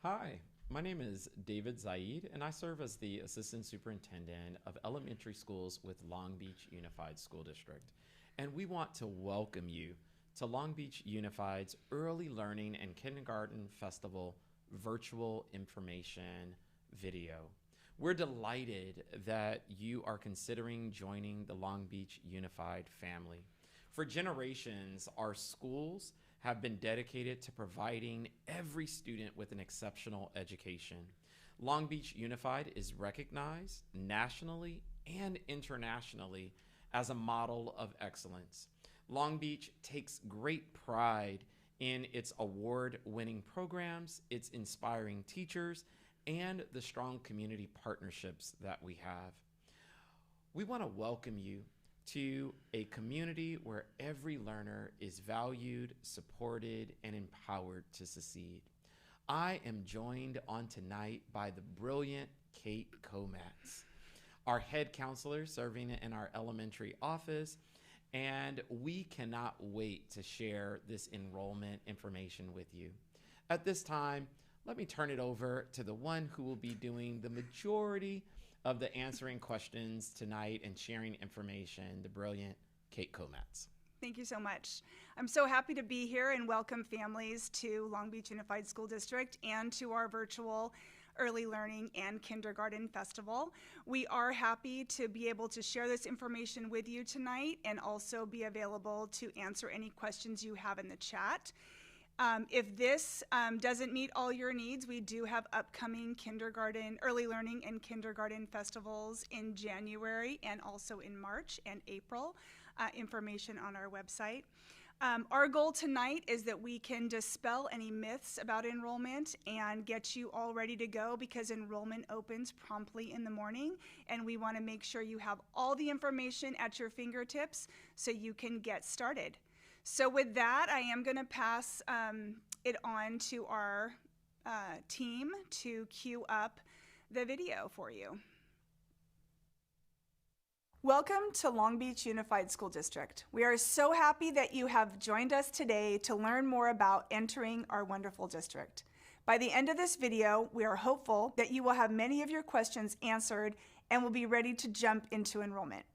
Hi, my name is David Zaid, and I serve as the Assistant Superintendent of Elementary Schools with Long Beach Unified School District. And we want to welcome you to Long Beach Unified's Early Learning and Kindergarten Festival virtual information video. We're delighted that you are considering joining the Long Beach Unified family. For generations, our schools have been dedicated to providing every student with an exceptional education. Long Beach Unified is recognized nationally and internationally as a model of excellence. Long Beach takes great pride in its award-winning programs, its inspiring teachers, and the strong community partnerships that we have. We want to welcome you to a community where every learner is valued, supported, and empowered to succeed. I am joined on tonight by the brilliant Kate Komatz, our head counselor serving in our elementary office, and we cannot wait to share this enrollment information with you. At this time, let me turn it over to the one who will be doing the majority of the answering questions tonight and sharing information, the brilliant Kate Komatz. Thank you so much. I'm so happy to be here and welcome families to Long Beach Unified School District and to our virtual Early Learning and Kindergarten Festival. We are happy to be able to share this information with you tonight and also be available to answer any questions you have in the chat. If this doesn't meet all your needs, we do have upcoming kindergarten, early learning and kindergarten festivals in January and also in March and April. Information on our website. Our goal tonight is that we can dispel any myths about enrollment and get you all ready to go because enrollment opens promptly in the morning, and we want to make sure you have all the information at your fingertips so you can get started. So with that, I am going to pass it on to our team to queue up the video for you. Welcome to Long Beach Unified School District. We are so happy that you have joined us today to learn more about entering our wonderful district. By the end of this video, we are hopeful that you will have many of your questions answered and will be ready to jump into enrollment.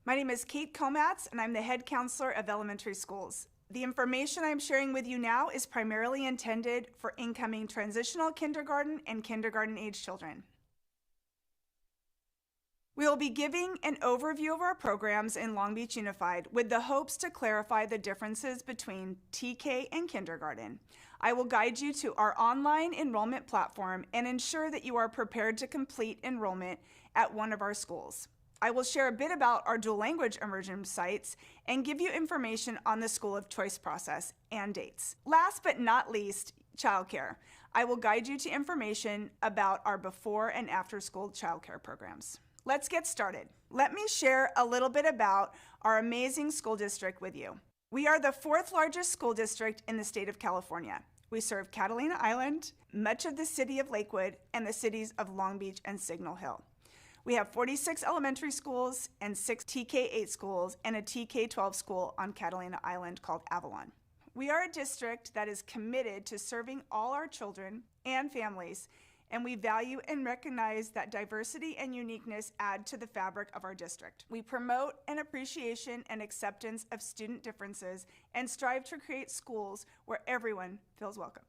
My name is Kate Komatz, and I'm the head counselor of elementary schools. The information I'm sharing with you now is primarily intended for incoming transitional kindergarten and kindergarten age children. We will be giving an overview of our programs in Long Beach Unified with the hopes to clarify the differences between TK and kindergarten. I will guide you to our online enrollment platform and ensure that you are prepared to complete enrollment at one of our schools. I will share a bit about our dual language immersion sites and give you information on the school of choice process and dates. Last but not least, childcare. I will guide you to information about our before and after school childcare programs. Let's get started. Let me share a little bit about our amazing school district with you. We are the 4th largest school district in the state of California. We serve Catalina Island, much of the city of Lakewood, and the cities of Long Beach and Signal Hill. We have 46 elementary schools and 6 TK-8 schools and a TK-12 school on Catalina Island called Avalon. We are a district that is committed to serving all our children and families, and we value and recognize that diversity and uniqueness add to the fabric of our district. We promote an appreciation and acceptance of student differences and strive to create schools where everyone feels welcome.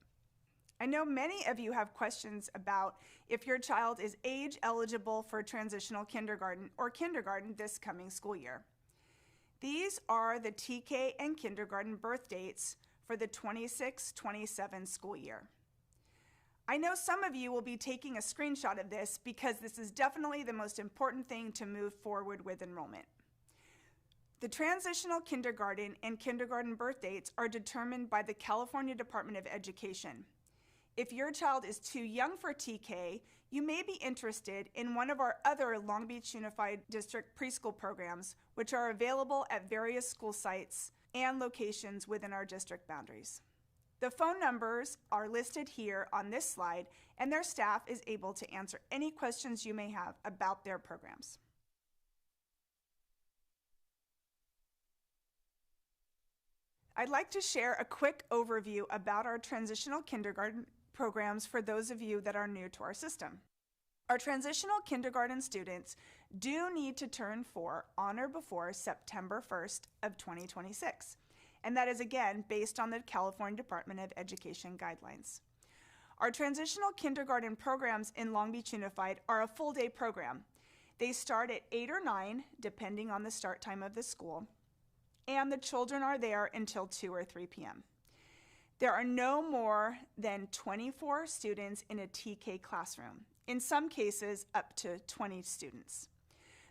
I know many of you have questions about if your child is age eligible for transitional kindergarten or kindergarten this coming school year. These are the TK and kindergarten birth dates for the 26-27 school year. I know some of you will be taking a screenshot of this because this is definitely the most important thing to move forward with enrollment. The transitional kindergarten and kindergarten birth dates are determined by the California Department of Education. If your child is too young for TK, you may be interested in one of our other Long Beach Unified District preschool programs, which are available at various school sites and locations within our district boundaries. The phone numbers are listed here on this slide, and their staff is able to answer any questions you may have about their programs. I'd like to share a quick overview about our transitional kindergarten programs for those of you that are new to our system. Our transitional kindergarten students do need to turn 4 on or before September 1st of 2026. And that is again based on the California Department of Education guidelines. Our transitional kindergarten programs in Long Beach Unified are a full-day program. They start at 8 or 9, depending on the start time of the school, and the children are there until 2 or 3 p.m. There are no more than 24 students in a TK classroom, in some cases up to 20 students.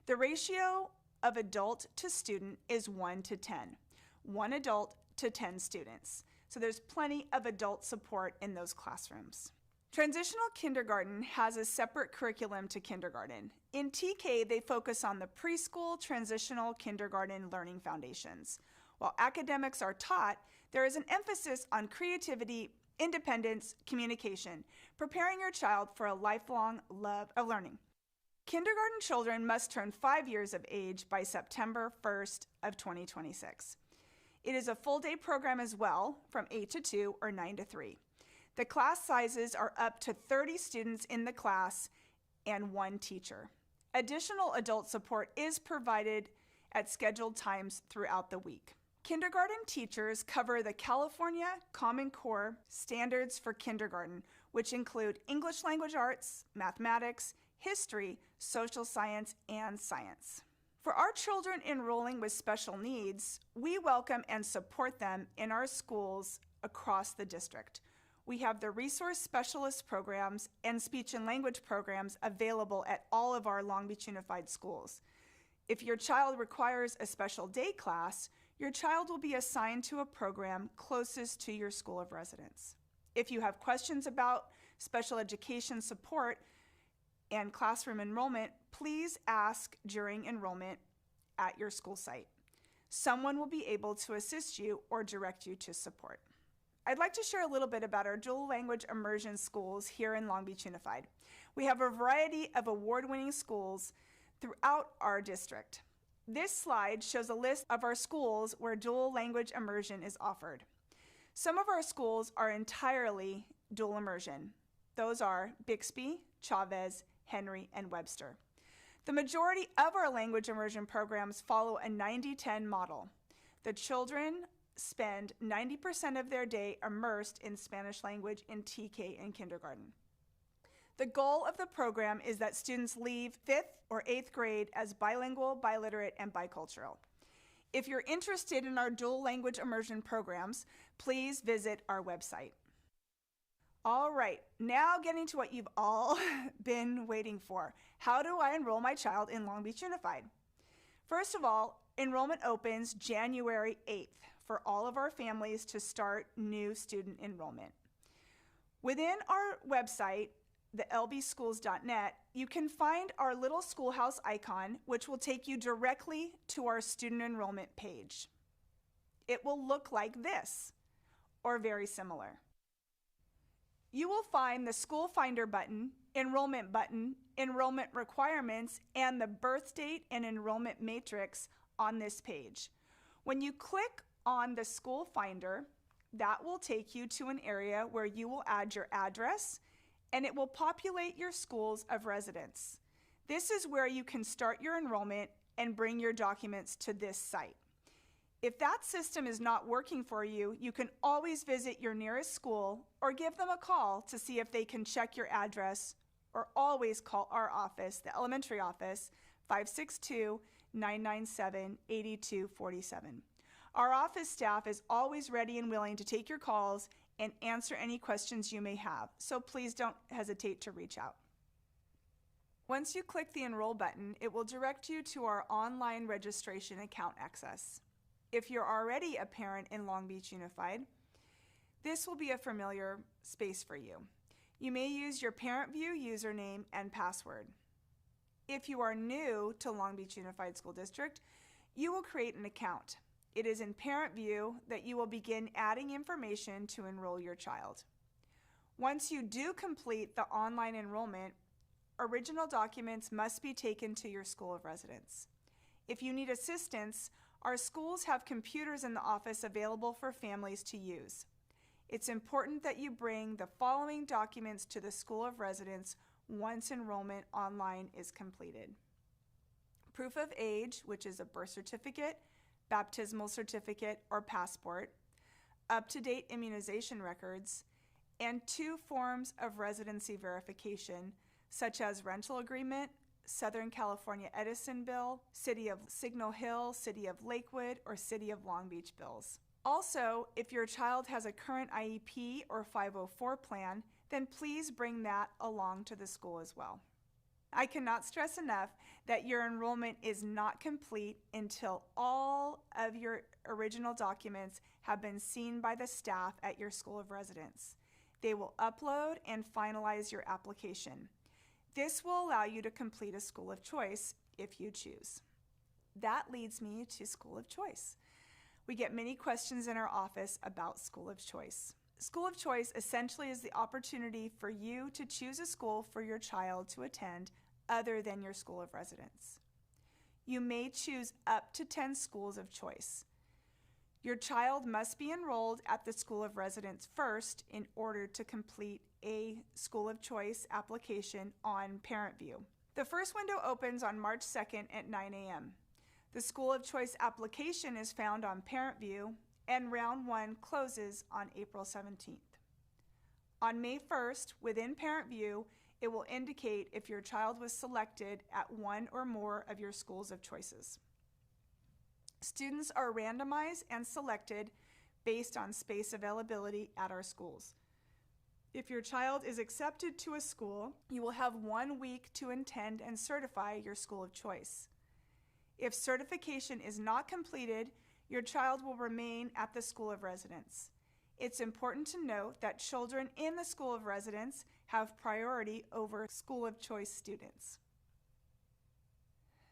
The ratio of adult to student is 1 to 10, 1 adult to 10 students. So there's plenty of adult support in those classrooms. Transitional kindergarten has a separate curriculum to kindergarten. In TK, they focus on the preschool transitional kindergarten learning foundations. While academics are taught, there is an emphasis on creativity, independence, communication, preparing your child for a lifelong love of learning. Kindergarten children must turn 5 years of age by September 1st of 2026. It is a full-day program as well, from 8 to 2 or 9 to 3. The class sizes are up to 30 students in the class and 1 teacher. Additional adult support is provided at scheduled times throughout the week. Kindergarten teachers cover the California Common Core standards for kindergarten, which include English language arts, mathematics, history, social science, and science. For our children enrolling with special needs, we welcome and support them in our schools across the district. We have the resource specialist programs and speech and language programs available at all of our Long Beach Unified schools. If your child requires a special day class, your child will be assigned to a program closest to your school of residence. If you have questions about special education support and classroom enrollment, please ask during enrollment at your school site. Someone will be able to assist you or direct you to support. I'd like to share a little bit about our dual language immersion schools here in Long Beach Unified. We have a variety of award-winning schools throughout our district. This slide shows a list of our schools where dual language immersion is offered. Some of our schools are entirely dual immersion. Those are Bixby, Chavez, Henry, and Webster. The majority of our language immersion programs follow a 90-10 model. The children spend 90% of their day immersed in Spanish language in TK and kindergarten. The goal of the program is that students leave 5th or 8th grade as bilingual, biliterate, and bicultural. If you're interested in our dual language immersion programs, please visit our website. All right, now getting to what you've all been waiting for. How do I enroll my child in Long Beach Unified? First of all, enrollment opens January 8th for all of our families to start new student enrollment. Within our website, the lbschools.net, you can find our little schoolhouse icon, which will take you directly to our student enrollment page. It will look like this, or very similar. You will find the School Finder button, enrollment requirements, and the birth date and enrollment matrix on this page. When you click on the School Finder, that will take you to an area where you will add your address, and it will populate your schools of residence. This is where you can start your enrollment and bring your documents to this site. If that system is not working for you, you can always visit your nearest school or give them a call to see if they can check your address, or always call our office, the elementary office, 562-997-8247. Our office staff is always ready and willing to take your calls and answer any questions you may have, so please don't hesitate to reach out. Once you click the Enroll button, it will direct you to our online registration account access. If you're already a parent in Long Beach Unified, this will be a familiar space for you. You may use your Parent View username and password. If you are new to Long Beach Unified School District, you will create an account. It is in Parent View that you will begin adding information to enroll your child. Once you do complete the online enrollment, original documents must be taken to your school of residence. If you need assistance, our schools have computers in the office available for families to use. It's important that you bring the following documents to the School of Residence once enrollment online is completed. Proof of age, which is a birth certificate, baptismal certificate, or passport, up-to-date immunization records, and 2 forms of residency verification, such as rental agreement, Southern California Edison bill, City of Signal Hill, City of Lakewood, or City of Long Beach bills. Also, if your child has a current IEP or 504 plan, then please bring that along to the school as well. I cannot stress enough that your enrollment is not complete until all of your original documents have been seen by the staff at your school of residence. They will upload and finalize your application. This will allow you to complete a school of choice if you choose. That leads me to school of choice. We get many questions in our office about school of choice. School of choice essentially is the opportunity for you to choose a school for your child to attend other than your school of residence. You may choose up to 10 schools of choice. Your child must be enrolled at the school of residence first in order to complete a school of choice application on ParentView. The first window opens on March 2nd at 9 a.m. The school of choice application is found on ParentView, and round 1 closes on April 17th. On May 1st, within ParentView, it will indicate if your child was selected at one or more of your schools of choices. Students are randomized and selected based on space availability at our schools. If your child is accepted to a school, you will have 1 week to attend and certify your school of choice. If certification is not completed, your child will remain at the school of residence. It's important to note that children in the school of residence have priority over school of choice students.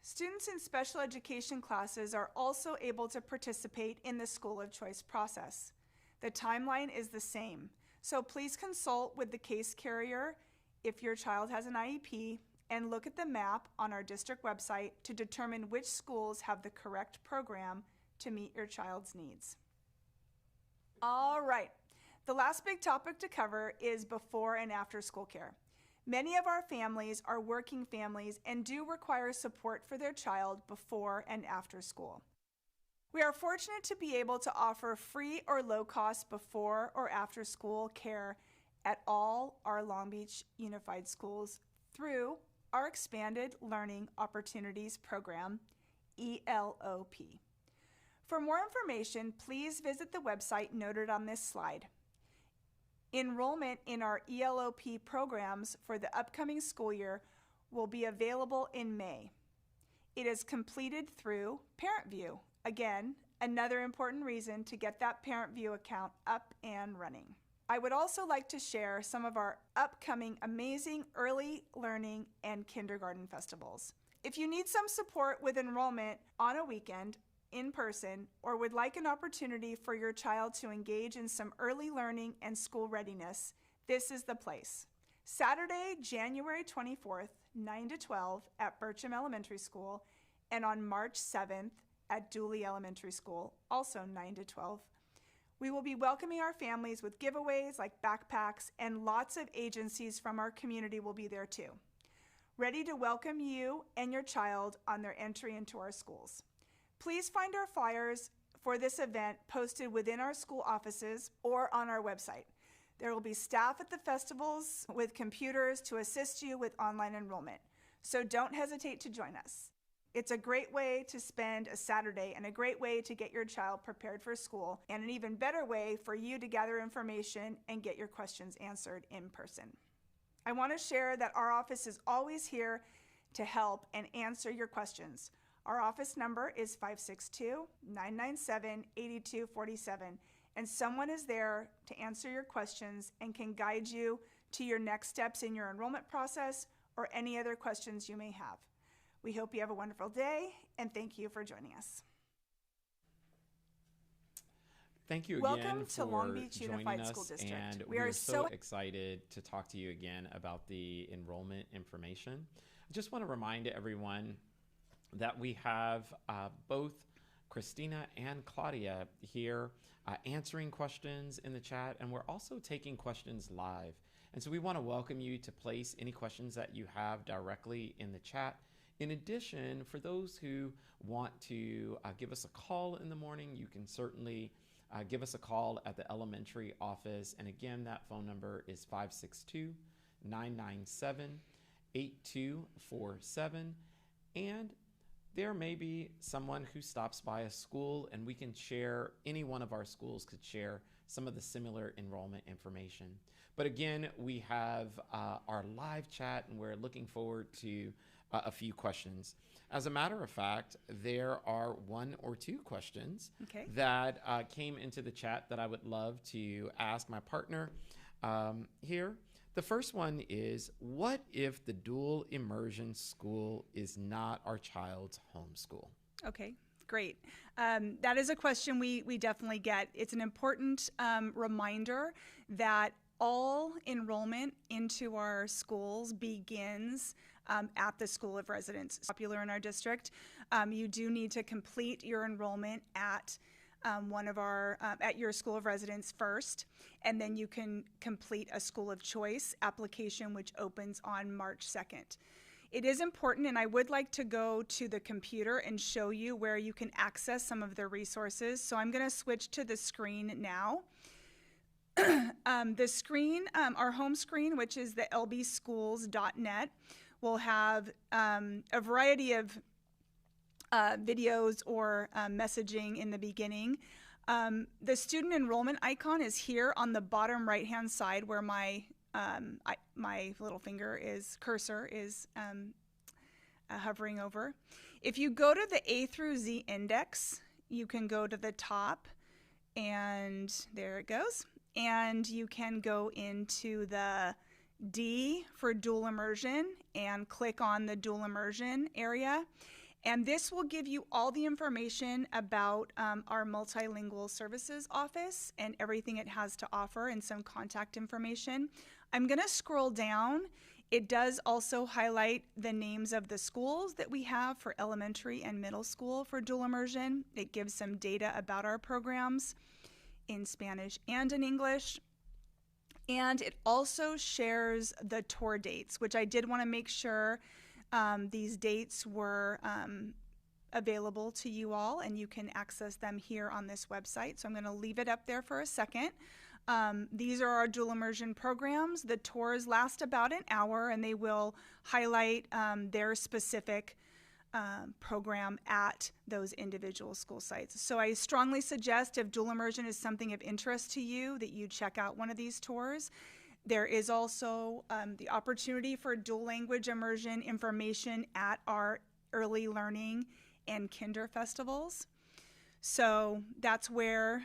Students in special education classes are also able to participate in the school of choice process. The timeline is the same, so please consult with the case carrier if your child has an IEP and look at the map on our district website to determine which schools have the correct program to meet your child's needs. All right, the last big topic to cover is before and after school care. Many of our families are working families and do require support for their child before and after school. We are fortunate to be able to offer free or low-cost before or after school care at all our Long Beach Unified Schools through our Expanded Learning Opportunities Program, ELOP. For more information, please visit the website noted on this slide. Enrollment in our ELOP programs for the upcoming school year will be available in May. It is completed through ParentView. Again, another important reason to get that ParentView account up and running. I would also like to share some of our upcoming amazing early learning and kindergarten festivals. If you need some support with enrollment on a weekend, in person, or would like an opportunity for your child to engage in some early learning and school readiness, this is the place. Saturday, January 24th, 9 to 12 at Bircham Elementary School, and on March 7th at Dooley Elementary School, also 9 to 12. We will be welcoming our families with giveaways like backpacks, and lots of agencies from our community will be there too, ready to welcome you and your child on their entry into our schools. Please find our flyers for this event posted within our school offices or on our website. There will be staff at the festivals with computers to assist you with online enrollment, so don't hesitate to join us. It's a great way to spend a Saturday and a great way to get your child prepared for school, and an even better way for you to gather information and get your questions answered in person. I want to share that our office is always here to help and answer your questions. Our office number is 562-997-8247, and someone is there to answer your questions and can guide you to your next steps in your enrollment process or any other questions you may have. We hope you have a wonderful day, and thank you for joining us. Thank you again Welcome for to Long Beach joining Unified us, School District. and we are so excited to talk to you again about the enrollment information. I just want to remind everyone that we have both Christina and Claudia here answering questions in the chat, and we're also taking questions live. And so we want to welcome you to place any questions that you have directly in the chat. In addition, for those who want to give us a call in the morning, you can certainly give us a call at the elementary office. And again, that phone number is 562-997-8247. And there may be someone who stops by a school, and we can share, any one of our schools could share some of the similar enrollment information. But again, we have our live chat, and we're looking forward to a few questions. As a matter of fact, there are one or two questions that came into the chat that I would love to ask my partner here. The first one is, what if the dual immersion school is not our child's home school? Okay, great. That is a question we definitely get. It's an important reminder that all enrollment into our schools begins at the School of Residence. It's popular in our district. You do need to complete your enrollment at one of our at your School of Residence first, and then you can complete a School of Choice application, which opens on March 2nd. It is important, and I would like to go to the computer and show you where you can access some of the resources. So I'm going to switch to the screen now. The screen, our home screen, which is the lbschools.net, will have a variety of videos or messaging in the beginning. The student enrollment icon is here on the bottom right-hand side, where my little cursor is hovering over. If you go to the A through Z index, you can go to the top, and there it goes. And you can go into the D for dual immersion and click on the dual immersion area. And this will give you all the information about our multilingual services office and everything it has to offer, and some contact information. I'm going to scroll down. It does also highlight the names of the schools that we have for elementary and middle school for dual immersion. It gives some data about our programs in Spanish and in English. And it also shares the tour dates, which I did want to make sure these dates were available to you all, and you can access them here on this website. So I'm going to leave it up there for a second. These are our dual immersion programs. The tours last about an hour, and they will highlight their specific program at those individual school sites. So I strongly suggest, if dual immersion is something of interest to you, that you check out one of these tours. There is also the opportunity for dual language immersion information at our early learning and kinder festivals. So that's where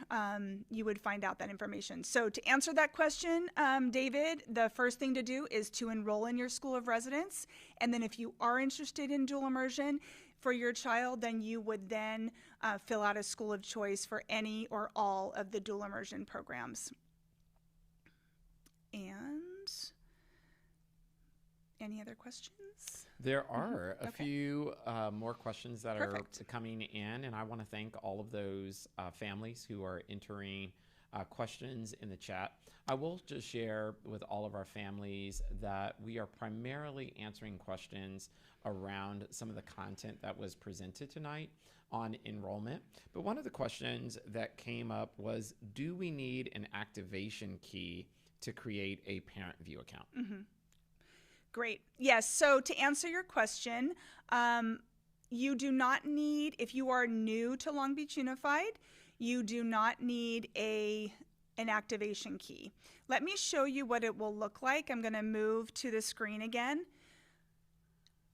you would find out that information. So to answer that question, David, the first thing to do is to enroll in your School of Residence. And then if you are interested in dual immersion for your child, then you would then fill out a School of Choice for any or all of the dual immersion programs. And any other questions? There are a few more questions that Perfect. are coming in, and I want to thank all of those families who are entering questions in the chat. I will just share with all of our families that we are primarily answering questions around some of the content that was presented tonight on enrollment. But one of the questions that came up was, do we need an activation key to create a parent view account? Mm-hmm. Great. Yes. So to answer your question, you do not need, if you are new to Long Beach Unified, you do not need an activation key. Let me show you what it will look like. I'm going to move to the screen again.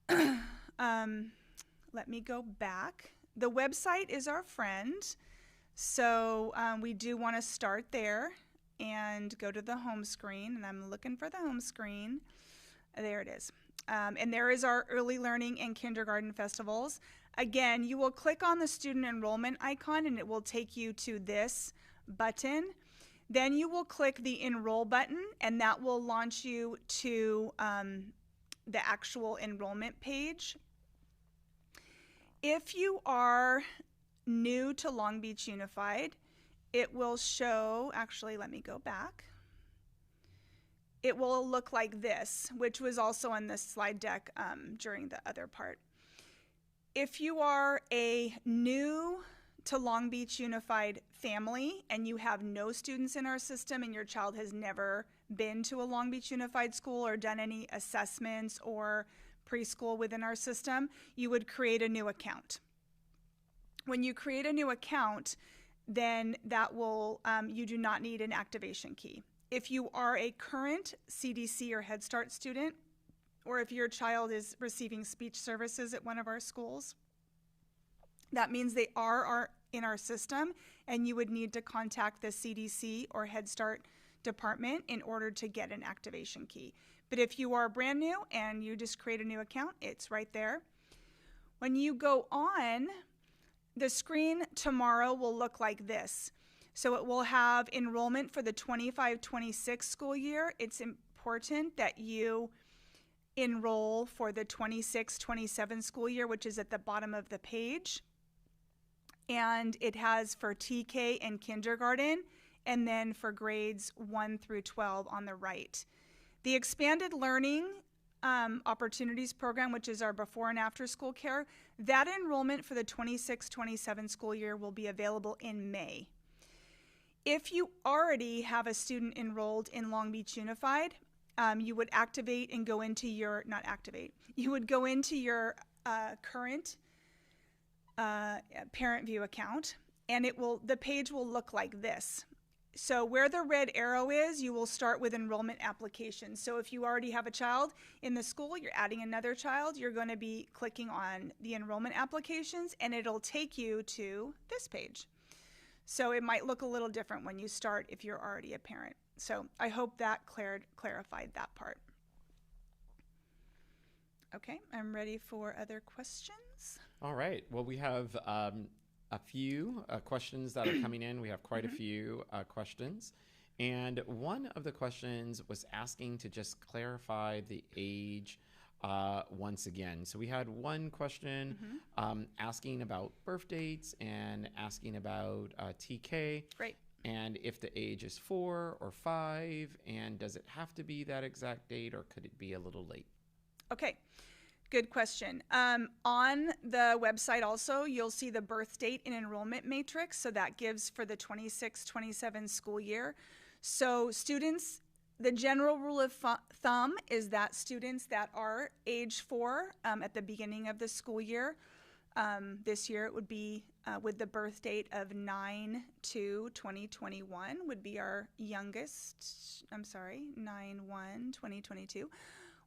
Let me go back. The website is our friend. So we do want to start there and go to the home screen. And I'm looking for the home screen. There it is. And there is our early learning and kindergarten festivals. Again, you will click on the student enrollment icon and it will take you to this button. Then you will click the enroll button and that will launch you to the actual enrollment page. If you are new to Long Beach Unified, it will show, actually, let me go back. It will look like this, which was also on the slide deck during the other part. If you are a new to Long Beach Unified family and you have no students in our system and your child has never been to a Long Beach Unified school or done any assessments or preschool within our system, you would create a new account. When you create a new account, then that will, you do not need an activation key. If you are a current CDC or Head Start student, or if your child is receiving speech services at one of our schools, that means they are in our system, and you would need to contact the CDC or Head Start department in order to get an activation key. But if you are brand new and you just create a new account, it's right there. When you go on, the screen tomorrow will look like this. So it will have enrollment for the 25-26 school year. It's important that you enroll for the 26-27 school year, which is at the bottom of the page. And it has for TK and kindergarten, and then for grades 1 through 12 on the right. The Expanded Learning Opportunities Program, which is our before and after school care, that enrollment for the 26-27 school year will be available in May. If you already have a student enrolled in Long Beach Unified, you would activate and go into your, not activate, you would go into your current Parent View account, and the page will look like this. So where the red arrow is, you will start with enrollment applications. So if you already have a child in the school, you're adding another child, you're going to be clicking on the enrollment applications, and it'll take you to this page. So it might look a little different when you start if you're already a parent. So I hope that clarified that part. Okay, I'm ready for other questions. All right. Well, we have a few questions that are coming in. We have quite a few questions. And one of the questions was asking to just clarify the age once again. So we had one question asking about birth dates and asking about TK. Great. And if the age is 4 or 5, and does it have to be that exact date, or could it be a little late? Okay. Good question. On the website also, you'll see the birth date and enrollment matrix. So that gives for the 26-27 school year. So students, the general rule of thumb is that students that are age 4 at the beginning of the school year, this year it would be with the birth date of 9/2/2021 would be our youngest, 9/1/2022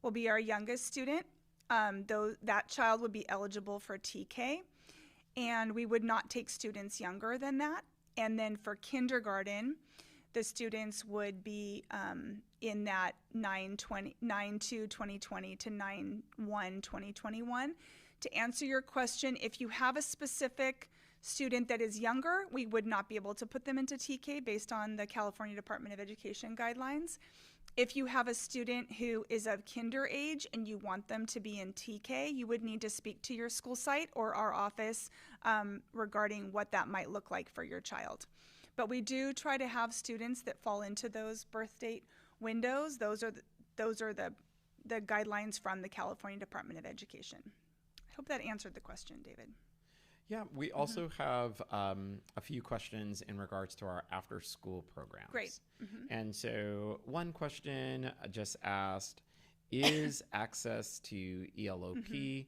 will be our youngest student. Though that child would be eligible for TK, and we would not take students younger than that. And then for kindergarten, the students would be in that 9/2/2020 to 9/1/2021. To answer your question, if you have a specific student that is younger, we would not be able to put them into TK based on the California Department of Education guidelines. If you have a student who is of kinder age and you want them to be in TK, you would need to speak to your school site or our office regarding what that might look like for your child. But we do try to have students that fall into those birth date windows. Those are the guidelines from the California Department of Education. I hope that answered the question, David. Yeah, we also have a few questions in regards to our after-school programs. Great. And so one question just asked, is access to ELOP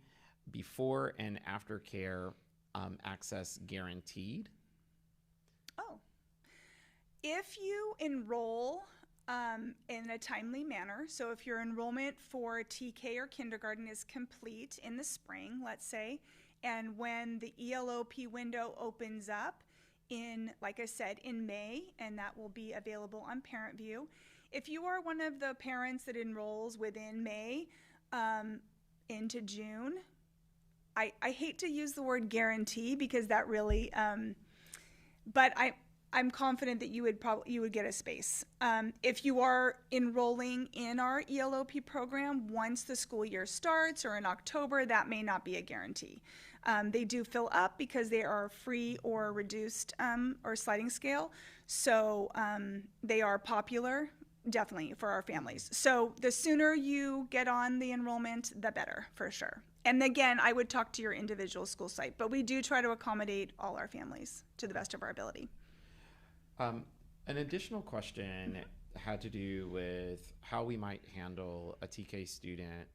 before and after care access guaranteed? Oh. If you enroll in a timely manner, so if your enrollment for TK or kindergarten is complete in the spring, let's say, and when the ELOP window opens up in, like I said, in May, and that will be available on Parent View. If you are one of the parents that enrolls within May into June, I hate to use the word guarantee because that really, but I'm confident that you would get a space. If you are enrolling in our ELOP program once the school year starts or in October, that may not be a guarantee. They do fill up because they are free or reduced or sliding scale. So they are popular, definitely, for our families. So the sooner you get on the enrollment, the better, for sure. And again, I would talk to your individual school site, but we do try to accommodate all our families to the best of our ability. An additional question had to do with how we might handle a TK student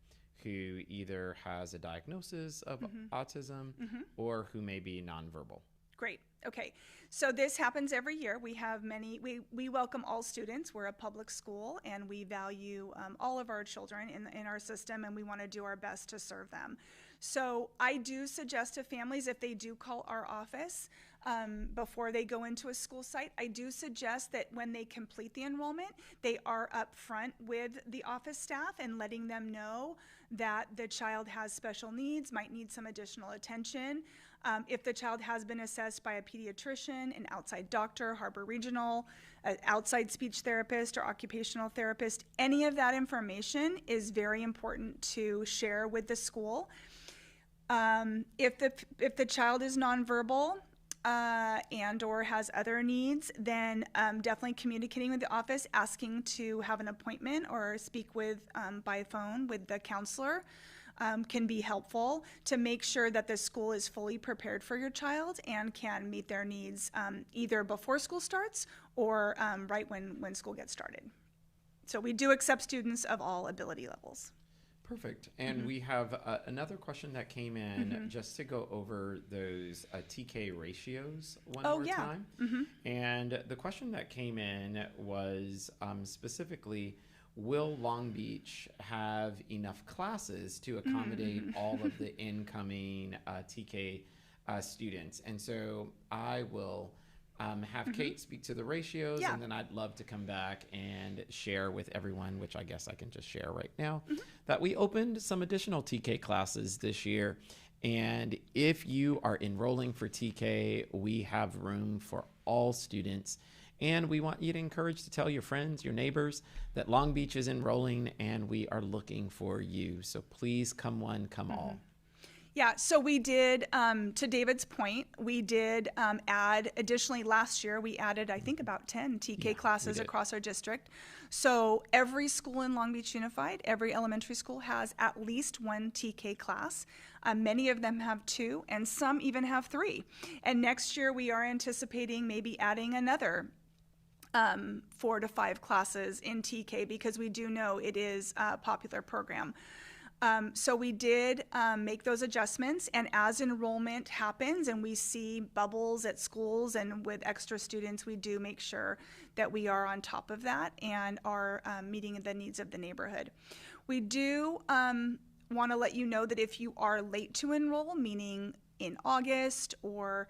who either has a diagnosis of autism or who may be nonverbal. Great. Okay. So this happens every year. We have we welcome all students. We're a public school, and we value all of our children in our system, and we want to do our best to serve them. So I do suggest to families, if they do call our office before they go into a school site, I do suggest that when they complete the enrollment, they are up front with the office staff and letting them know that the child has special needs, might need some additional attention. If the child has been assessed by a pediatrician, an outside doctor, Harbor Regional, an outside speech therapist or occupational therapist, any of that information is very important to share with the school. If the child is nonverbal and or has other needs, then definitely communicating with the office, asking to have an appointment or speak with by phone with the counselor can be helpful to make sure that the school is fully prepared for your child and can meet their needs either before school starts or right when school gets started. So we do accept students of all ability levels. Perfect. And we have another question that came in just to go over those TK ratios one more time. And the question that came in was specifically, will Long Beach have enough classes to accommodate all of the incoming TK students? And so I will have Kate speak to the ratios, and then I'd love to come back and share with everyone, which I guess I can just share right now, that we opened some additional TK classes this year. And if you are enrolling for TK, we have room for all students. And we want you to encourage to tell your friends, your neighbors, that Long Beach is enrolling and we are looking for you. So please come one, come all. Yeah, so we did, to David's point, we did add, additionally last year, we added, I think, about 10 TK classes across our district. So every school in Long Beach Unified, every elementary school has at least one TK class. Many of them have 2, and some even have 3. And next year we are anticipating maybe adding another 4 to 5 classes in TK because we do know it is a popular program. So we did make those adjustments, and as enrollment happens and we see bubbles at schools and with extra students, we do make sure that we are on top of that and are meeting the needs of the neighborhood. We do want to let you know that if you are late to enroll, meaning in August or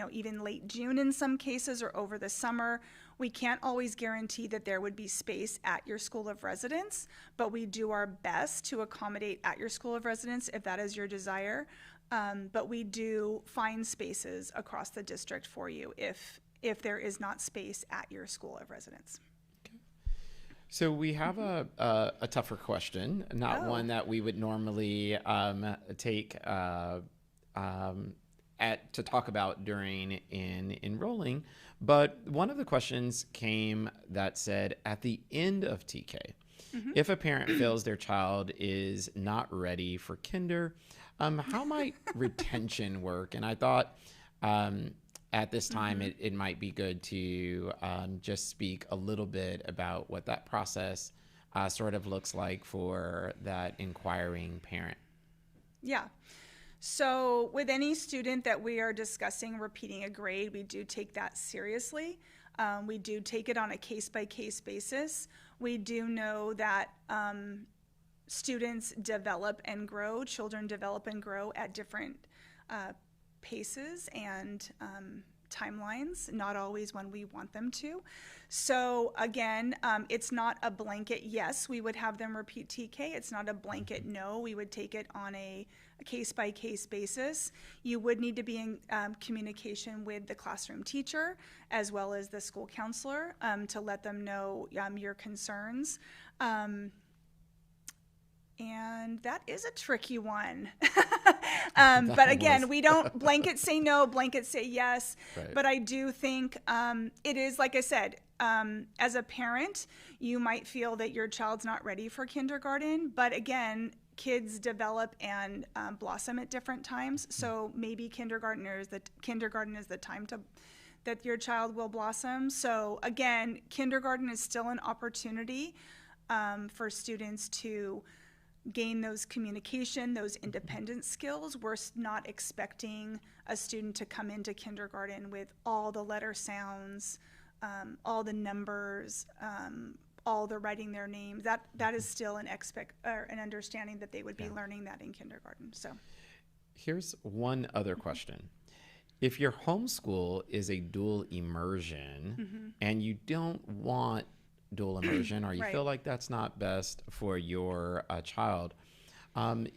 even late June in some cases or over the summer, we can't always guarantee that there would be space at your school of residence, but we do our best to accommodate at your school of residence if that is your desire. But we do find spaces across the district for you if there is not space at your school of residence. Okay. So we have a tougher question, not one that we would normally take to talk about during enrolling, but one of the questions came that said, at the end of TK, if a parent feels their child is not ready for kinder, how might retention work? And I thought at this time it might be good to just speak a little bit about what that process sort of looks like for that inquiring parent. Yeah. So with any student that we are discussing repeating a grade, we do take that seriously. We do take it on a case-by-case basis. We do know that students develop and grow, children develop and grow at different paces and timelines, not always when we want them to. So again, it's not a blanket yes, we would have them repeat TK. It's not a blanket no, we would take it on a case-by-case basis. You would need to be in communication with the classroom teacher as well as the school counselor to let them know your concerns. And that is a tricky one. But again, we don't blanket say no, blanket say yes. Right. But I do think it is, like I said, as a parent, you might feel that your child's not ready for kindergarten. But again, kids develop and blossom at different times. So maybe kindergarten is the time that your child will blossom. So again, kindergarten is still an opportunity for students to gain those communication, those independent skills. We're not expecting a student to come into kindergarten with all the letter sounds, all the numbers, all the writing their names. That is still an understanding that they would be learning that in kindergarten. So, here's one other question. If your homeschool is a dual immersion and you don't want dual immersion, or you feel like that's not best for your child,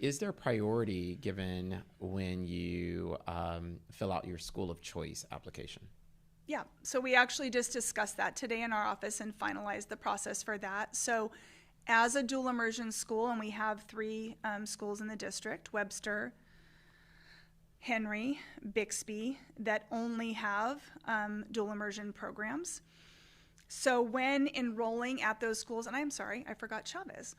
is there priority given when you fill out your school of choice application? Yeah, so we actually just discussed that today in our office and finalized the process for that. So as a dual immersion school, and we have 3 schools in the district, Webster, Henry, Bixby, that only have dual immersion programs. So when enrolling at those schools, and I'm sorry, I forgot Chavez.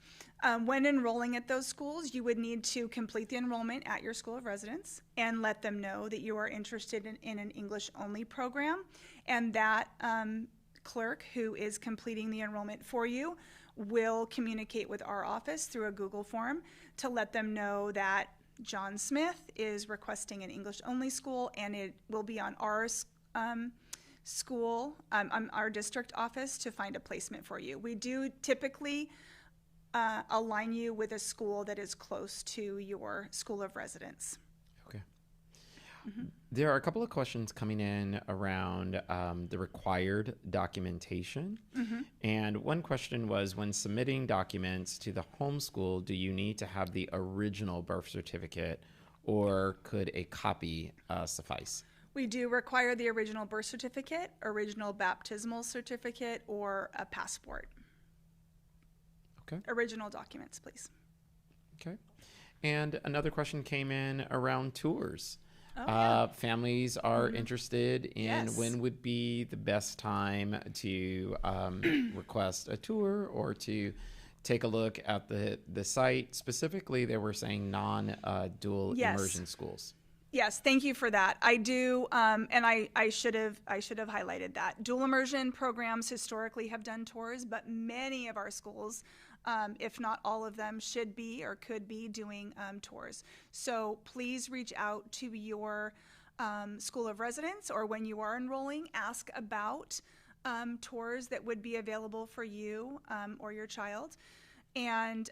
When enrolling at those schools, you would need to complete the enrollment at your school of residence and let them know that you are interested in an English-only program. And that clerk who is completing the enrollment for you will communicate with our office through a Google form to let them know that John Smith is requesting an English-only school, and it will be on our school, our district office to find a placement for you. We do typically align you with a school that is close to your school of residence. Okay. There are a couple of questions coming in around the required documentation. And one question was, when submitting documents to the homeschool, do you need to have the original birth certificate, or could a copy suffice? We do require the original birth certificate, original baptismal certificate, or a passport. Okay. Original documents, please. Okay. And another question came in around tours. Families are interested in when would be the best time to request a tour or to take a look at the site. Specifically, they were saying non-dual immersion schools. Yes, thank you for that. I do, and I should have highlighted that. Dual immersion programs historically have done tours, but many of our schools, if not all of them, should be or could be doing tours. So please reach out to your school of residence, or when you are enrolling, ask about tours that would be available for you or your child. And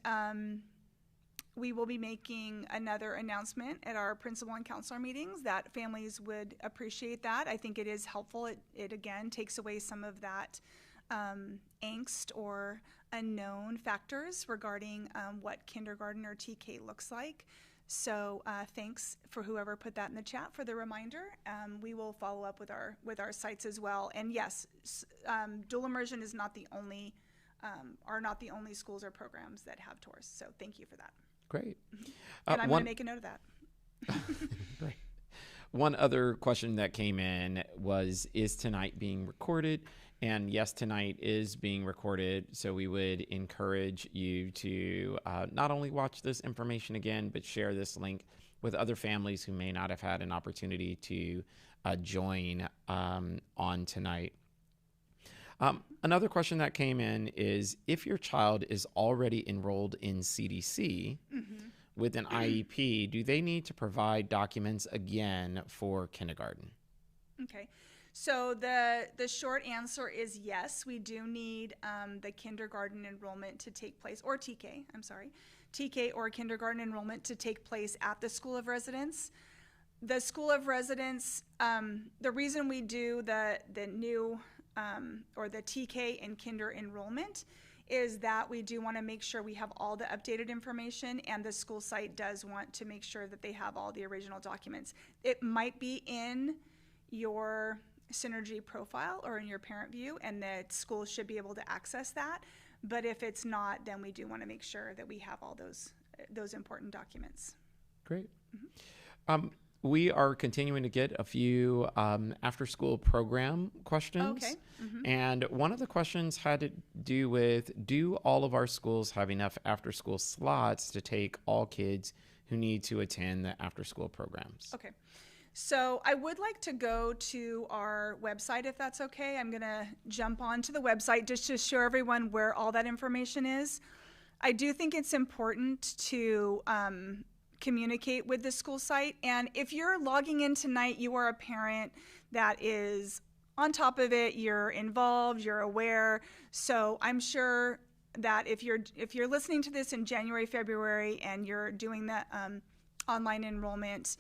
we will be making another announcement at our principal and counselor meetings that families would appreciate that. I think it is helpful. It again takes away some of that angst or unknown factors regarding what kindergarten or TK looks like. So thanks for whoever put that in the chat for the reminder. We will follow up with our sites as well. And yes, dual immersion is not the only are not the only schools or programs that have tours. So thank you for that. Great. And I'm going to make a note of that. Great. One other question that came in was, is tonight being recorded? And yes, tonight is being recorded. So we would encourage you to not only watch this information again, but share this link with other families who may not have had an opportunity to join on tonight. Another question that came in is, if your child is already enrolled in CDC with an IEP, do they need to provide documents again for kindergarten? Okay. So the short answer is yes, we do need the kindergarten enrollment to take place, or TK or kindergarten enrollment to take place at the school of residence. the School of Residence, the reason we do the new or the TK and kinder enrollment is that we do want to make sure we have all the updated information, and the school site does want to make sure that they have all the original documents. It might be in your Synergy profile or in your parent view, and the school should be able to access that. But if it's not, then we do want to make sure that we have all those important documents. Great. We are continuing to get a few after-school program questions. Okay. And one of the questions had to do with, do all of our schools have enough after-school slots to take all kids who need to attend the after-school programs? Okay. So I would like to go to our website, if that's okay. I'm going to jump onto the website just to show everyone where all that information is. I do think it's important to communicate with the school site. And if you're logging in tonight, you are a parent that is on top of it, you're involved, you're aware. So I'm sure that if you're listening to this in January, February, and you're doing the online enrollment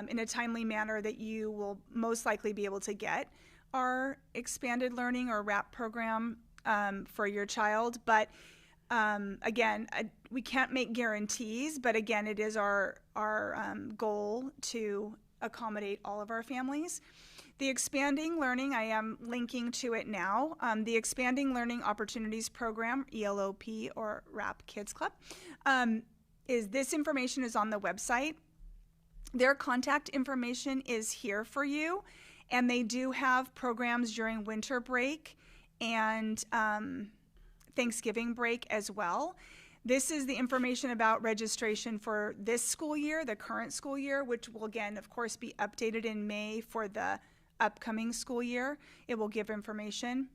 in a timely manner, that you will most likely be able to get our expanded learning or WRAP program for your child. But again, we can't make guarantees, but again, it is our goal to accommodate all of our families. The Expanding Learning, I am linking to it now. The Expanding Learning Opportunities Program, ELOP or WRAP Kids Club, this information is on the website. Their contact information is here for you, and they do have programs during winter break and Thanksgiving break as well. This is the information about registration for this school year, the current school year, which will again, of course, be updated in May for the upcoming school year. It will give information.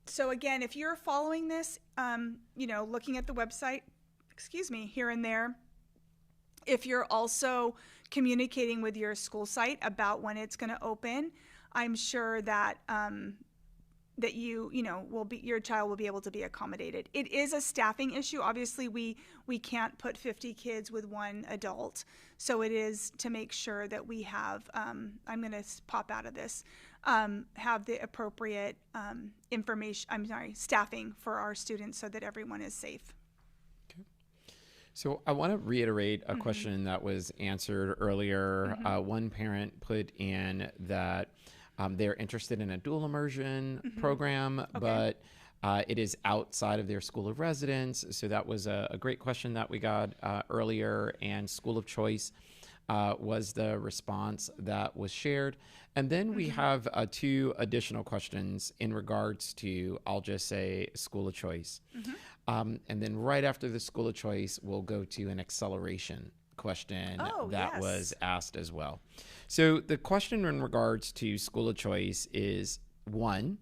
So again, if you're following this, looking at the website, here and there, if you're also communicating with your school site about when it's going to open, I'm sure that your child will be able to be accommodated. It is a staffing issue. Obviously, we can't put 50 kids with one adult, so it is to make sure that we have. I'm going to pop out of this. Have the appropriate staffing for our students so that everyone is safe. So I want to reiterate a question that was answered earlier. One parent put in that they're interested in a dual immersion program, but it is outside of their school of residence. So that was a great question that we got earlier, and school of choice was the response that was shared. And then we have two additional questions in regards to, I'll just say, school of choice. And then right after the school of choice, we'll go to an acceleration question was asked as well. So the question in regards to school of choice is, one,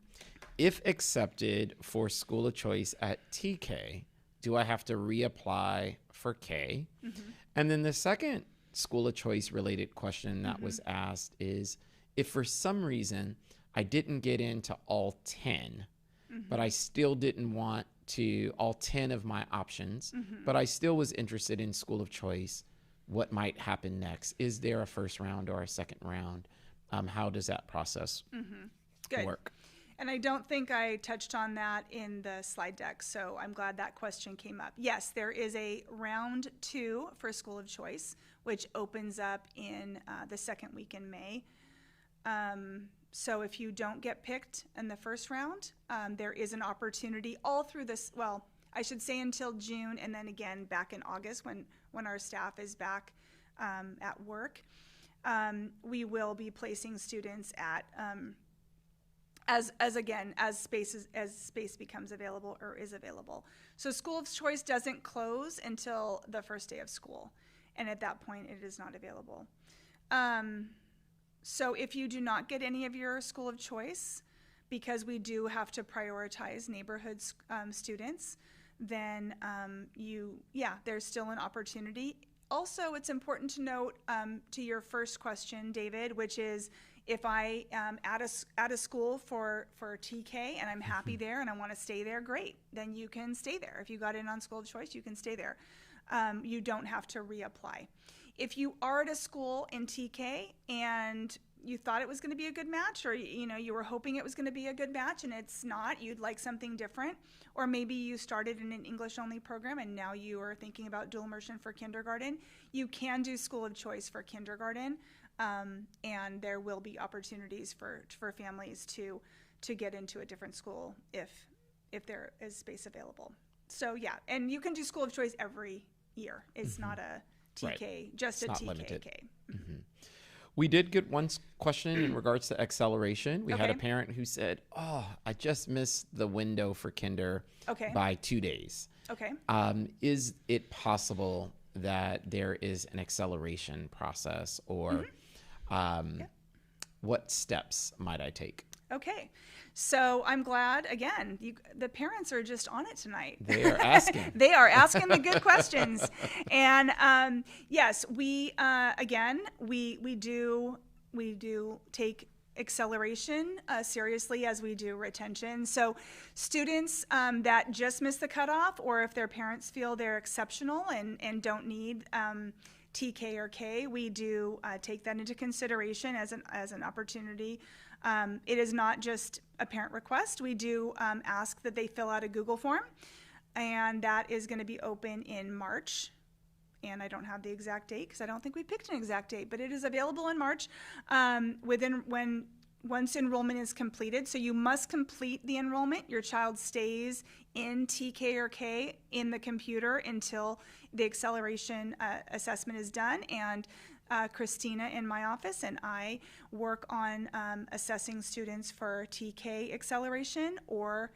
if accepted for school of choice at TK, do I have to reapply for K? And then the second school of choice related question that was asked is, if for some reason I didn't get into all 10, but I still didn't want to all 10 of my options, but I still was interested in school of choice, what might happen next? Is there a first round or a second round? How does that process work? And I don't think I touched on that in the slide deck, so I'm glad that question came up. Yes, there is a round 2 for school of choice, which opens up in the second week in May. So if you don't get picked in the first round, there is an opportunity all through this, well, I should say until June, and then again back in August when our staff is back at work. We will be placing students at, as space becomes available or is available. So school of choice doesn't close until the first day of school, and at that point it is not available. So if you do not get any of your school of choice, because we do have to prioritize neighborhood students, then there's still an opportunity. Also, it's important to note to your first question, David, which is if I am at a school for TK and I'm happy there and I want to stay there, great. Then you can stay there. If you got in on school of choice, you can stay there. You don't have to reapply. If you are at a school in TK and you thought it was going to be a good match, or you were hoping it was going to be a good match and it's not, you'd like something different, or maybe you started in an English only program and now you are thinking about dual immersion for kindergarten, you can do school of choice for kindergarten, and there will be opportunities for families to get into a different school if there is space available. So yeah, and you can do school of choice every year. It's not a TK, Right. just It's a not TKK. limited. We did get one question in regards to acceleration. We had a Okay. parent who said, "Oh, I just missed the window for kinder Okay. by 2 days." Okay. Is it possible that there is an acceleration process, or what steps might I take? Okay. So I'm glad, again, the parents are just on it tonight. They are asking. They are asking the good questions. And yes, we do take acceleration seriously as we do retention. So students that just miss the cutoff, or if their parents feel they're exceptional and don't need TK or K, we do take that into consideration as an opportunity. It is not just a parent request. We do ask that they fill out a Google form, and that is going to be open in March. And I don't have the exact date because I don't think we picked an exact date, but it is available in March once enrollment is completed. So you must complete the enrollment. Your child stays in TK or K in the computer until the acceleration assessment is done. And Christina in my office and I work on assessing students for TK acceleration or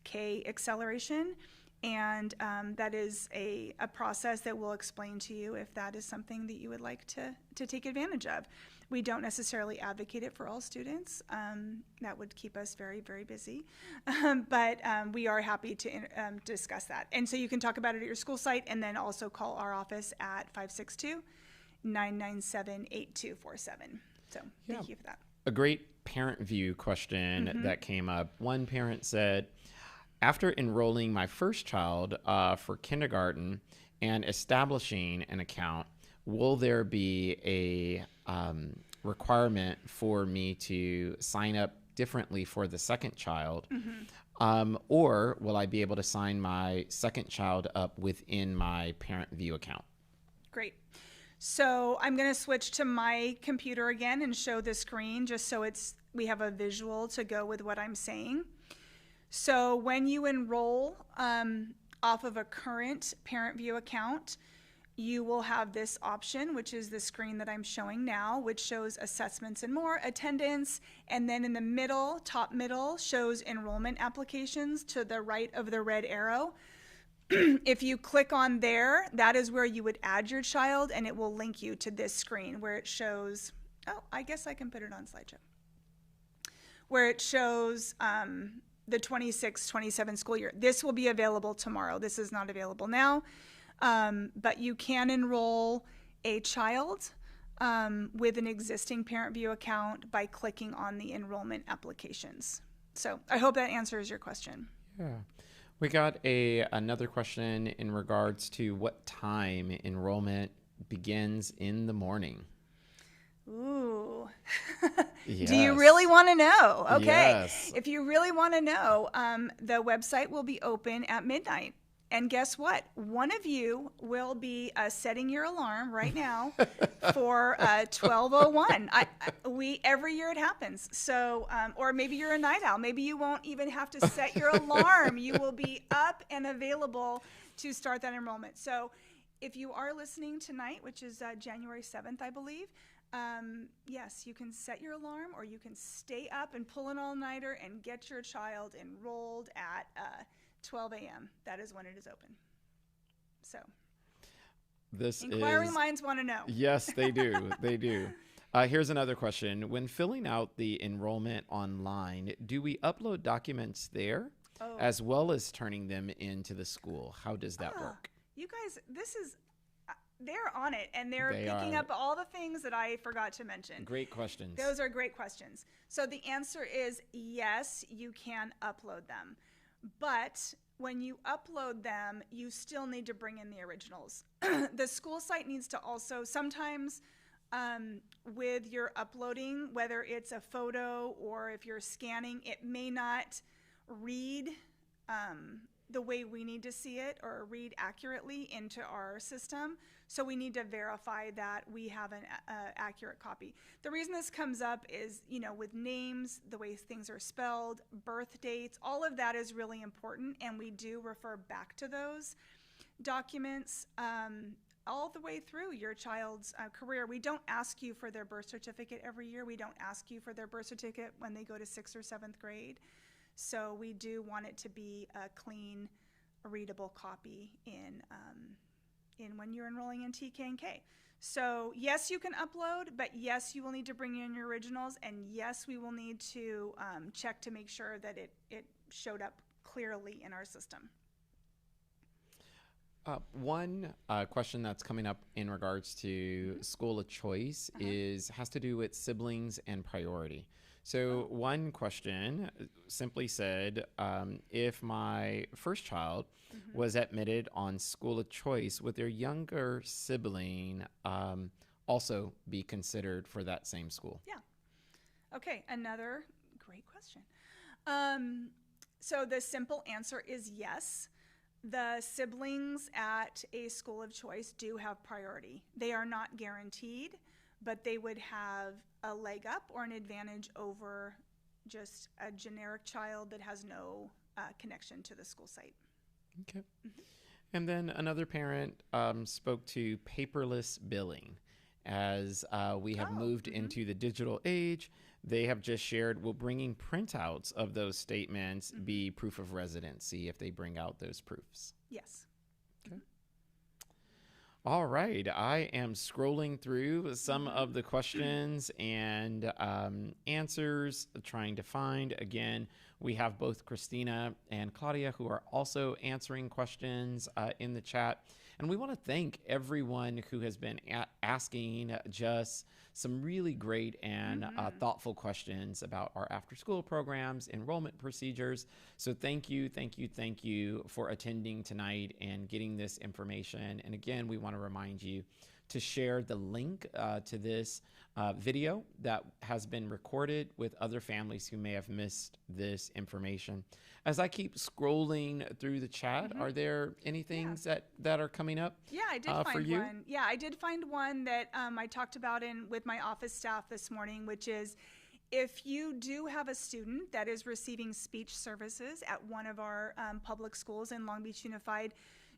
K acceleration. And that is a process that we'll explain to you if that is something that you would like to take advantage of. We don't necessarily advocate it for all students. That would keep us very, very busy. But we are happy to discuss that. And so you can talk about it at your school site and then also call our office at 562-997-8247. So thank you for that. A great parent view question that came up. One parent said, after enrolling my first child for kindergarten and establishing an account, will there be a requirement for me to sign up differently for the second child? Or will I be able to sign my second child up within my parent view account? Great. So I'm going to switch to my computer again and show the screen just so we have a visual to go with what I'm saying. So when you enroll off of a current parent view account, you will have this option, which is the screen that I'm showing now, which shows assessments and more, attendance, and then in the middle, top middle, shows enrollment applications to the right of the red arrow. If you click on there, that is where you would add your child, and it will link you to this screen where it shows, I guess I can put it on slideshow, where it shows the 26-27 school year. This will be available tomorrow. This is not available now, but you can enroll a child with an existing parent view account by clicking on the enrollment applications. So I hope that answers your question. Yeah. We got another question in regards to what time enrollment begins in the morning. Ooh. Yes. Do you really want to know? Okay. Yes. If you really want to know, the website will be open at midnight. And guess what? One of you will be setting your alarm right now for 12:01. Every year it happens. So, or maybe you're a night owl. Maybe you won't even have to set your alarm. You will be up and available to start that enrollment. So, if you are listening tonight, which is January 7th, I believe, yes, you can set your alarm, or you can stay up and pull an all-nighter and get your child enrolled at 12 a.m. That is when it is open. So, inquiring minds want to know. Yes, they do. They do. Here's another question. When filling out the enrollment online, do we upload documents there as well as turning them into the school? How does that work? You guys, they're on it, and they're picking up all the things that I forgot to mention. Great questions. Those are great questions. So the answer is yes, you can upload them. But when you upload them, you still need to bring in the originals. The school site needs to also, sometimes with your uploading, whether it's a photo or if you're scanning, it may not read the way we need to see it or read accurately into our system. So we need to verify that we have an accurate copy. The reason this comes up is, with names, the way things are spelled, birth dates, all of that is really important, and we do refer back to those documents all the way through your child's career. We don't ask you for their birth certificate every year. We don't ask you for their birth certificate when they go to 6th or 7th grade. So we do want it to be a clean, readable copy in when you're enrolling in TK and K. So yes, you can upload, but yes, you will need to bring in your originals, and yes, we will need to check to make sure that it showed up clearly in our system. One question that's coming up in regards to school of choice has to do with siblings and priority. So one question simply said, if my first child was admitted on school of choice, would their younger sibling also be considered for that same school? Yeah. Okay, another great question. So the simple answer is yes. The siblings at a school of choice do have priority. They are not guaranteed, but they would have a leg up or an advantage over just a generic child that has no connection to the school site. Okay. And then another parent spoke to paperless billing. As we have moved into the digital age, they have just shared, will bringing printouts of those statements be proof of residency if they bring out those proofs? Yes. Okay. All right. I am scrolling through some of the questions and answers, trying to find. Again, we have both Christina and Claudia who are also answering questions in the chat. And we want to thank everyone who has been asking just some really great and thoughtful questions about our after-school programs, enrollment procedures. So thank you for attending tonight and getting this information. And again, we want to remind you to share the link to this video that has been recorded with other families who may have missed this information. As I keep scrolling through the chat, are there any things that are coming up? Yeah, I did find one. Yeah, I did find one that I talked about with my office staff this morning, which is if you do have a student that is receiving speech services at one of our public schools in Long Beach Unified,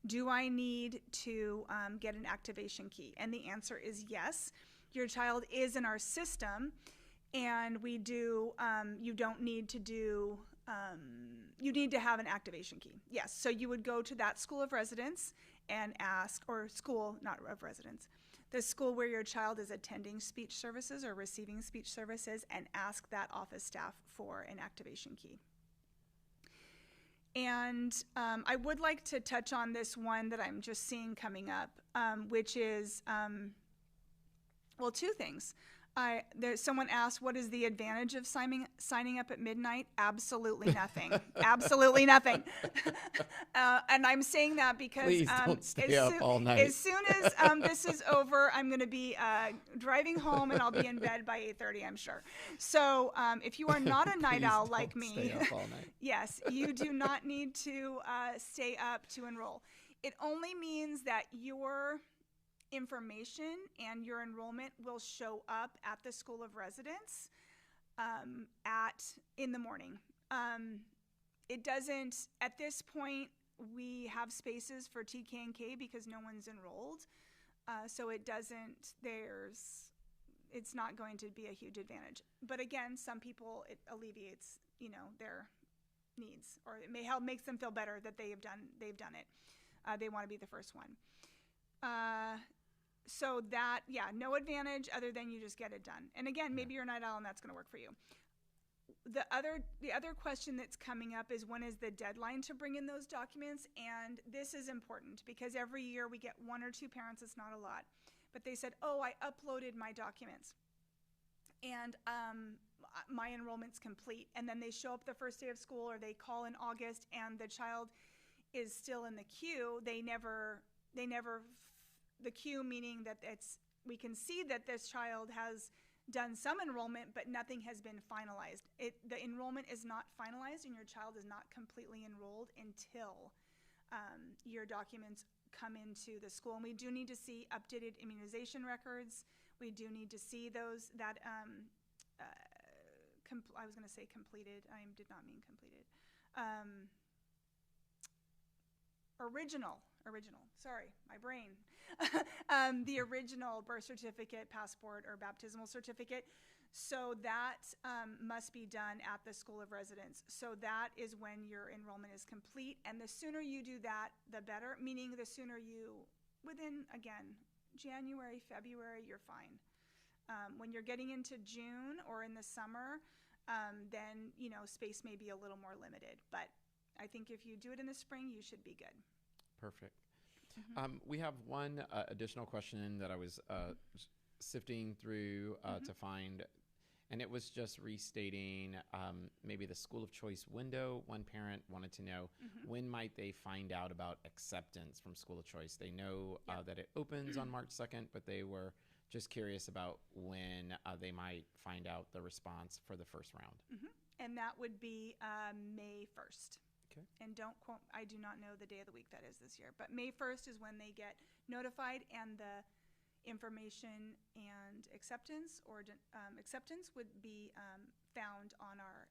do I need to get an activation key? And the answer is yes. Your child is in our system, and we do, you don't need to do, you need to have an activation key. Yes, so you would go to that school of residence and ask, or school, not of residence, the school where your child is attending speech services or receiving speech services, and ask that office staff for an activation key. And I would like to touch on this one that I'm just seeing coming up, which is, well, two things. Someone asked, what is the advantage of signing up at midnight? Absolutely nothing. Absolutely nothing. And I'm saying that because please don't stay up all night. As soon as this is over, I'm going to be driving home, and I'll be in bed by 8:30, I'm sure. So if you are not a night owl like me, stay up all night. Yes, you do not need to stay up to enroll. It only means that your information and your enrollment will show up at the school of residence in the morning. It doesn't, at this point, we have spaces for TK and K because no one's enrolled. So it doesn't, it's not going to be a huge advantage. But again, some people, it alleviates, their needs, or it may help, makes them feel better that they've done it. They want to be the first one. So that, no advantage other than you just get it done. And again, maybe you're a night owl and that's going to work for you. The other question that's coming up is, when is the deadline to bring in those documents? And this is important because every year we get one or two parents, it's not a lot, but they said, oh, I uploaded my documents and my enrollment's complete. And then they show up the first day of school, or they call in August and the child is still in the queue, the queue meaning that we can see that this child has done some enrollment, but nothing has been finalized. The enrollment is not finalized, and your child is not completely enrolled until your documents come into the school. And we do need to see updated immunization records. We do need to see those that I was going to say completed. I did not mean completed. Original, sorry, my brain. The original birth certificate, passport, or baptismal certificate. So that must be done at the school of residence. So that is when your enrollment is complete. And the sooner you do that, the better, meaning the sooner within, again, January, February, you're fine. When you're getting into June or in the summer, then, space may be a little more limited. But I think if you do it in the spring, you should be good. Perfect. Mm-hmm. We have one additional question that I was sifting through to find, and it was just restating maybe the school of choice window. One parent wanted to know when might they find out about acceptance from school of choice. They know that it opens on March 2nd, but they were just curious about when they might find out the response for the first round. And that would be May 1st. Okay. And don't quote, I do not know the day of the week that is this year, but May 1st is when they get notified, and the information and acceptance would be found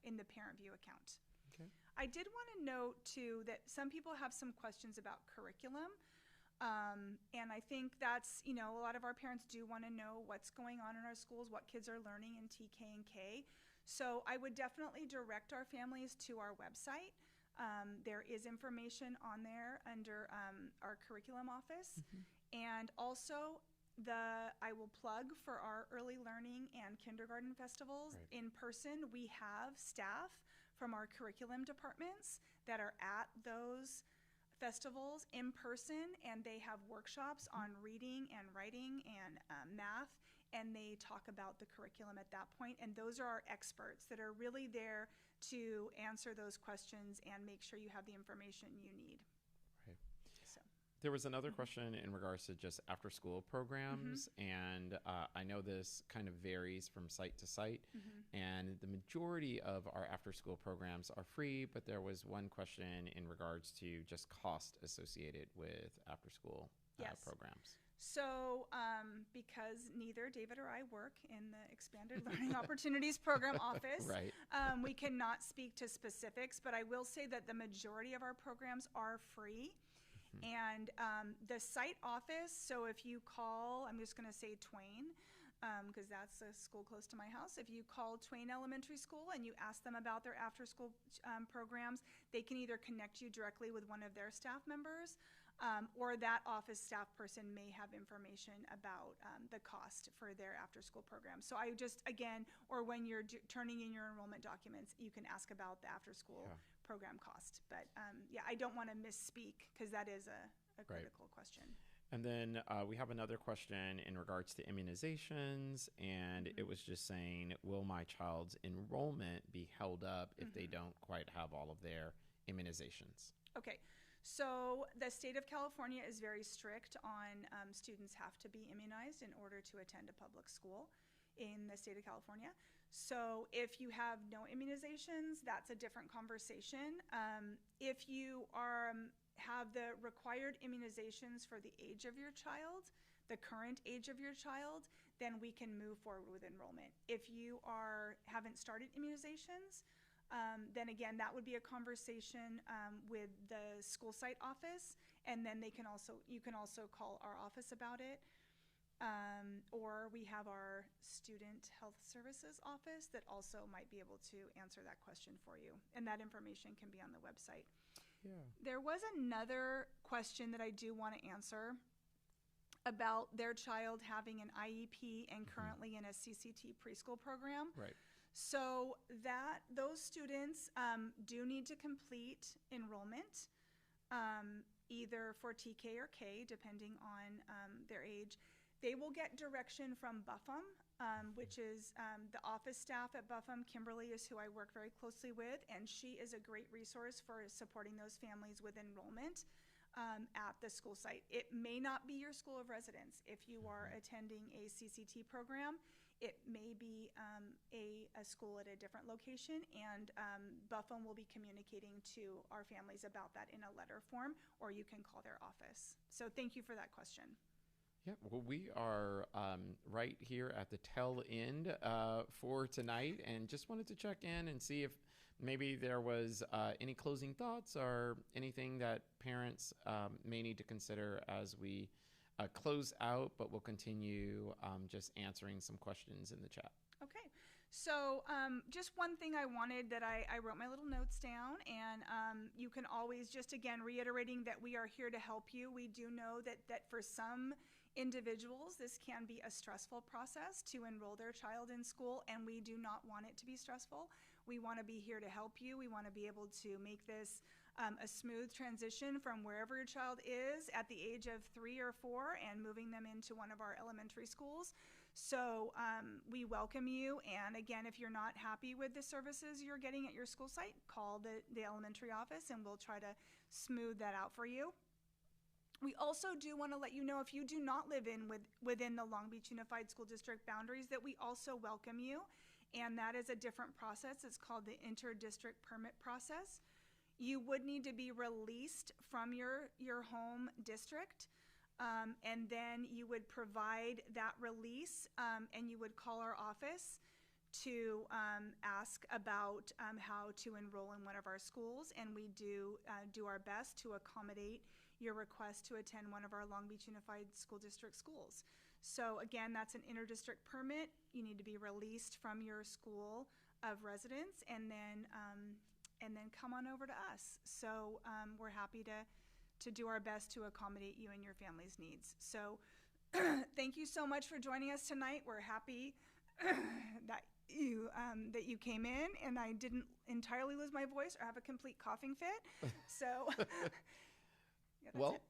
in the Parent View account. Okay. I did want to note too that some people have some questions about curriculum. And I think that's, a lot of our parents do want to know what's going on in our schools, what kids are learning in TK and K. So I would definitely direct our families to our website. There is information on there under our curriculum office. And also I will plug for our early learning and kindergarten festivals. Right. In person, we have staff from our curriculum departments that are at those festivals in person, and they have workshops on reading and writing and math, and they talk about the curriculum at that point. And those are our experts that are really there to answer those questions and make sure you have the information you need. Right. So there was another question in regards to just after school programs, and I know this kind of varies from site to site, and the majority of our after school programs are free, but there was one question in regards to just cost associated with after school programs. So because neither David or I work in the Expanded Learning Opportunities Program office, right. We cannot speak to specifics, but I will say that the majority of our programs are free. And the site office, so if you call, I'm just going to say Twain, because that's a school close to my house. If you call Twain Elementary School and you ask them about their after-school programs, they can either connect you directly with one of their staff members, or that office staff person may have information about the cost for their after-school program. So I just, again, or when you're turning in your enrollment documents, you can ask about the after-school program cost. But I don't want to misspeak, because that is a critical question. And then we have another question in regards to immunizations, and it was just saying, will my child's enrollment be held up if they don't quite have all of their immunizations? Okay. So the state of California is very strict on students have to be immunized in order to attend a public school in the state of California. So if you have no immunizations, that's a different conversation. If you have the required immunizations for the age of your child, the current age of your child, then we can move forward with enrollment. If you haven't started immunizations, then again, that would be a conversation with the school site office, and then you can also call our office about it. Or we have our student health services office that also might be able to answer that question for you, and that information can be on the website. Yeah. There was another question that I do want to answer about their child having an IEP and currently in a CCT preschool program. Right. So those students do need to complete enrollment, either for TK or K, depending on their age. They will get direction from BUFM, which is the office staff at BUFM. Kimberly is who I work very closely with, and she is a great resource for supporting those families with enrollment at the school site. It may not be your school of residence. If you are attending a CCT program, it may be a school at a different location, and BUFM will be communicating to our families about that in a letter form, or you can call their office. So thank you for that question. Yeah, well, we are right here at the tail end for tonight, and just wanted to check in and see if maybe there was any closing thoughts or anything that parents may need to consider as we close out, but we'll continue just answering some questions in the chat. Okay, so just one thing I wanted that I wrote my little notes down, and you can always, just again reiterating that we are here to help you. We do know that for some individuals this can be a stressful process to enroll their child in school, and we do not want it to be stressful. We want to be here to help you. We want to be able to make this a smooth transition from wherever your child is at the age of 3 or 4 and moving them into one of our elementary schools. So we welcome you, and again, if you're not happy with the services you're getting at your school site, call the elementary office and we'll try to smooth that out for you. We also do want to let you know, if you do not live within the Long Beach Unified School District boundaries, that we also welcome you, and that is a different process. It's called the inter-district permit process. You would need to be released from your home district, and then you would provide that release, and you would call our office to ask about how to enroll in one of our schools, and we do our best to accommodate your request to attend one of our Long Beach Unified School District schools. So again, that's an inter-district permit. You need to be released from your school of residence, and then come on over to us. So we're happy to do our best to accommodate you and your family's needs. So thank you so much for joining us tonight. We're happy that you came in, and I didn't entirely lose my voice or have a complete coughing fit. So yeah, well,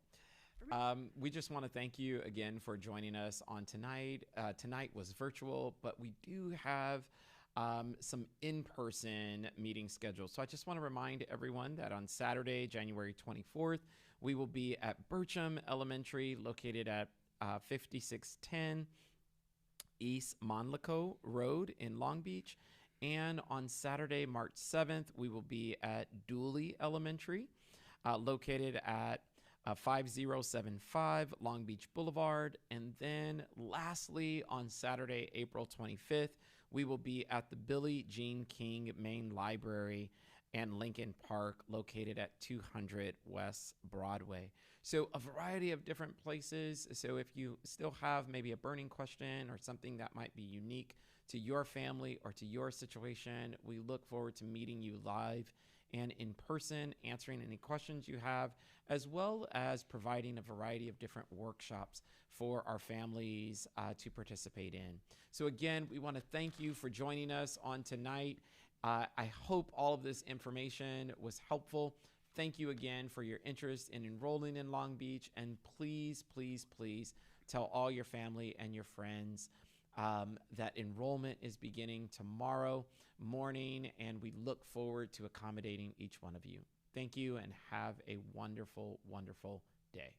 we just want to thank you again for joining us on tonight. Tonight was virtual, but we do have some in-person meetings scheduled. So I just want to remind everyone that on Saturday, January 24th, we will be at Bircham Elementary, located at 5610 East Monlico Road in Long Beach. And on Saturday, March 7th, we will be at Dooley Elementary, located at 5075 Long Beach Boulevard. And then lastly, on Saturday, April 25th, we will be at the Billie Jean King Main Library and Lincoln Park, located at 200 West Broadway. So a variety of different places. So if you still have maybe a burning question or something that might be unique to your family or to your situation, we look forward to meeting you live and in person, answering any questions you have, as well as providing a variety of different workshops for our families to participate in. So again, we want to thank you for joining us on tonight. I hope all of this information was helpful. Thank you again for your interest in enrolling in Long Beach, and please, please, please tell all your family and your friends that enrollment is beginning tomorrow morning, and we look forward to accommodating each one of you. Thank you, and have a wonderful, wonderful day.